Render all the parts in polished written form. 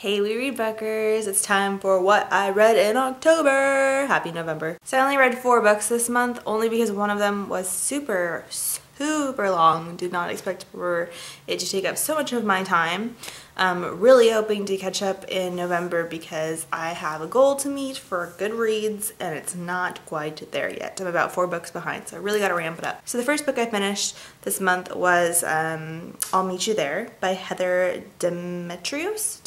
Hey We Read Bookers, it's time for what I read in October. Happy November. So I only read 4 books this month, only because one of them was super long. Did not expect for it to take up so much of my time. Really hoping to catch up in November because I have a goal to meet for Goodreads and it's not quite there yet. I'm about 4 books behind, so I really gotta ramp it up. So the first book I finished this month was I'll Meet You There by Heather Demetrios.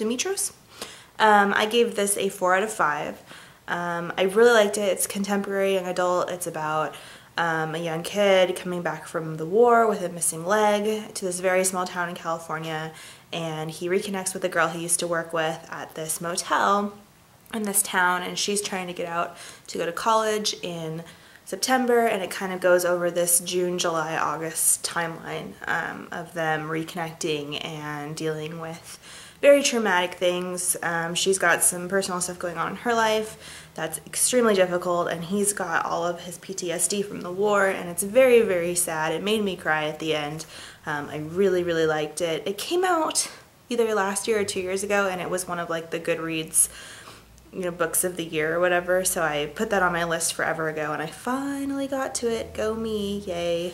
I gave this a 4 out of 5. I really liked it. It's contemporary young adult. It's about a young kid coming back from the war with a missing leg to this very small town in California, and he reconnects with a girl he used to work with at this motel in this town, and she's trying to get out to go to college in September, and it kind of goes over this June, July, August timeline of them reconnecting and dealing with very traumatic things. She's got some personal stuff going on in her life that's extremely difficult, and he's got all of his PTSD from the war, and it's very, very sad. It made me cry at the end. I really, really liked it. It came out either last year or 2 years ago, and it was one of like the Goodreads, books of the year or whatever, so I put that on my list forever ago, and I finally got to it. Go me, yay.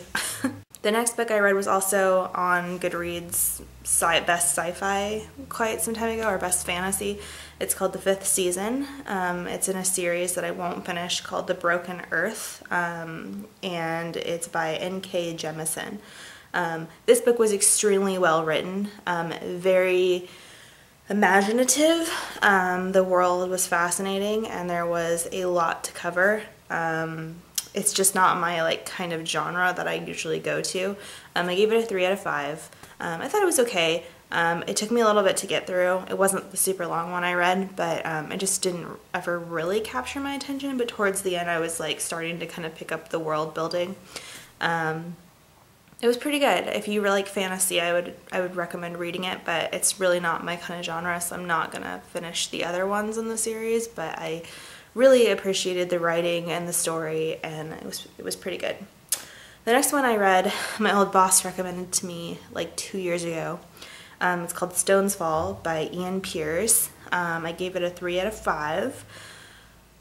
The next book I read was also on Goodreads Best Sci-Fi quite some time ago, or Best Fantasy. It's called The Fifth Season. It's in a series that I won't finish called The Broken Earth, and it's by N.K. Jemisin. This book was extremely well written, very imaginative. The world was fascinating, and there was a lot to cover. It's just not my kind of genre that I usually go to. I gave it a 3 out of 5. I thought it was okay. It took me a little bit to get through. It wasn't the super long one I read, but it just didn't ever really capture my attention. But towards the end, I was starting to kind of pick up the world building. It was pretty good. If you really like fantasy, I would recommend reading it, but it's really not my kind of genre, so I'm not gonna finish the other ones in the series. But I really appreciated the writing and the story, and it was pretty good. The next one I read, my old boss recommended to me like 2 years ago. It's called Stones Fall by Ian Pierce. I gave it a 3 out of 5.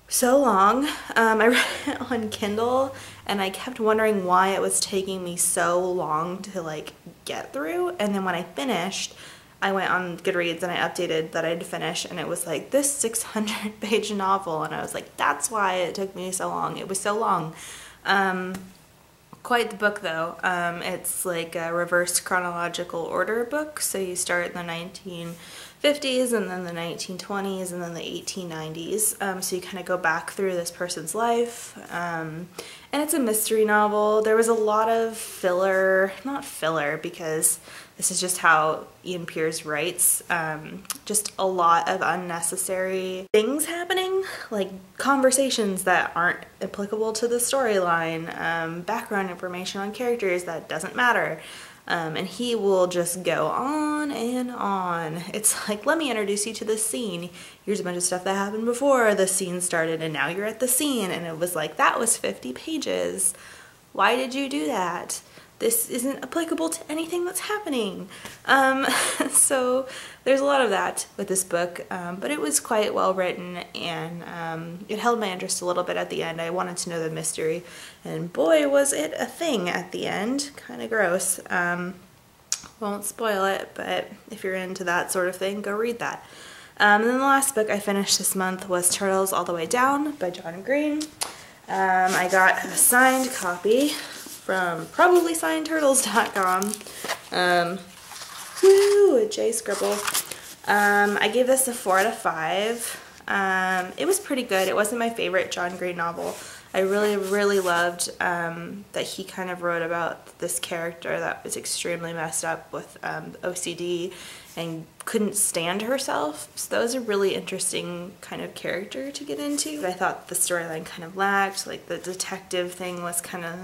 So long. I read it on Kindle, and I kept wondering why it was taking me so long to get through, and then when I finished, I went on Goodreads and I updated that I'd finished, and it was like this 600-page novel, and I was like, that's why it took me so long. It was so long. Quite the book though. It's like a reverse chronological order book, so you start in the 1950s and then the 1920s and then the 1890s, so you kind of go back through this person's life, and it's a mystery novel. There was a lot of filler, not filler because this is just how Ian Pierce writes, just a lot of unnecessary things happening, like conversations that aren't applicable to the storyline, background information on characters that doesn't matter. And he will just go on and on. It's like, let me introduce you to this scene. Here's a bunch of stuff that happened before the scene started, and now you're at the scene. And it was like, that was 50 pages. Why did you do that? This isn't applicable to anything that's happening. So there's a lot of that with this book, but it was quite well written, and it held my interest a little bit at the end. I wanted to know the mystery, and boy was it a thing at the end. Kind of gross. Won't spoil it, but if you're into that sort of thing, go read that. And then the last book I finished this month was Turtles All the Way Down by John Green. I got a signed copy from probablysignedturtles.com. Woo, J Scribble. I gave this a 4 out of 5. It was pretty good. It wasn't my favorite John Green novel. I really, really loved that he kind of wrote about this character that was extremely messed up with OCD and couldn't stand herself. So that was a really interesting kind of character to get into. But I thought the storyline kind of lacked, like the detective thing was kind of,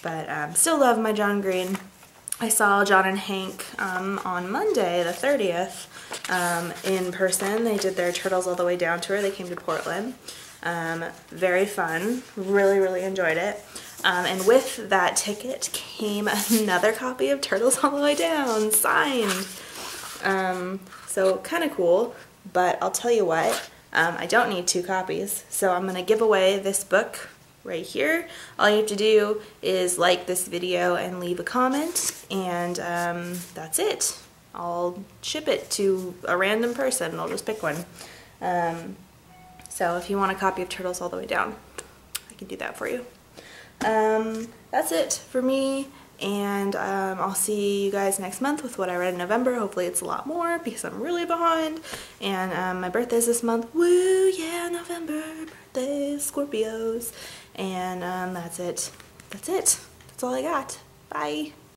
but still love my John Green. I saw John and Hank on Monday, the 30th, in person. They did their Turtles All the Way Down tour. They came to Portland. Very fun. Really, really enjoyed it. And with that ticket came another copy of Turtles All the Way Down, signed. So kind of cool, but I'll tell you what, I don't need 2 copies, so I'm going to give away this book right here. All you have to do is like this video and leave a comment, and that's it. I'll ship it to a random person. I'll just pick one. So if you want a copy of Turtles All the Way Down, I can do that for you. That's it for me, and I'll see you guys next month with what I read in November. Hopefully it's a lot more because I'm really behind, and my birthday's this month. Woo, yeah, November birthdays, Scorpios, and that's it. That's all I got. Bye.